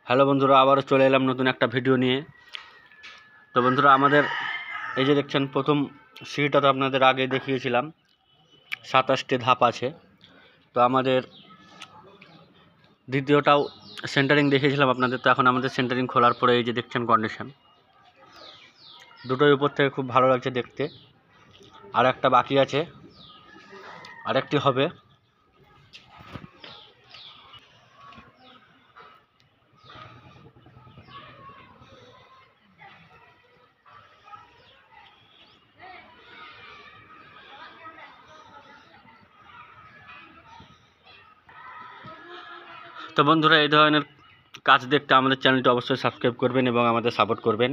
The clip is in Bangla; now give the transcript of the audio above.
হ্যালো বন্ধুরা, আবারও চলে এলাম নতুন একটা ভিডিও নিয়ে। তো বন্ধুরা, আমাদের এই যে দেখছেন প্রথম সিঁড়িটা তো আপনাদের আগে দেখিয়েছিলাম, 27টি ধাপ আছে। তো আমাদের দ্বিতীয়টাও সেন্টারিং দেখিয়েছিলাম আপনাদের। তো এখন আমাদের সেন্টারিং খোলার পরে এই যে দেখছেন কন্ডিশন, দুটোই উপর থেকে খুব ভালো লাগছে দেখতে। আর একটা বাকি আছে, আরেকটি হবে। তো বন্ধুরা, এই ধরনের কাজ দেখতে আমাদের চ্যানেলটি অবশ্যই সাবস্ক্রাইব করবেন এবং আমাদের সাপোর্ট করবেন।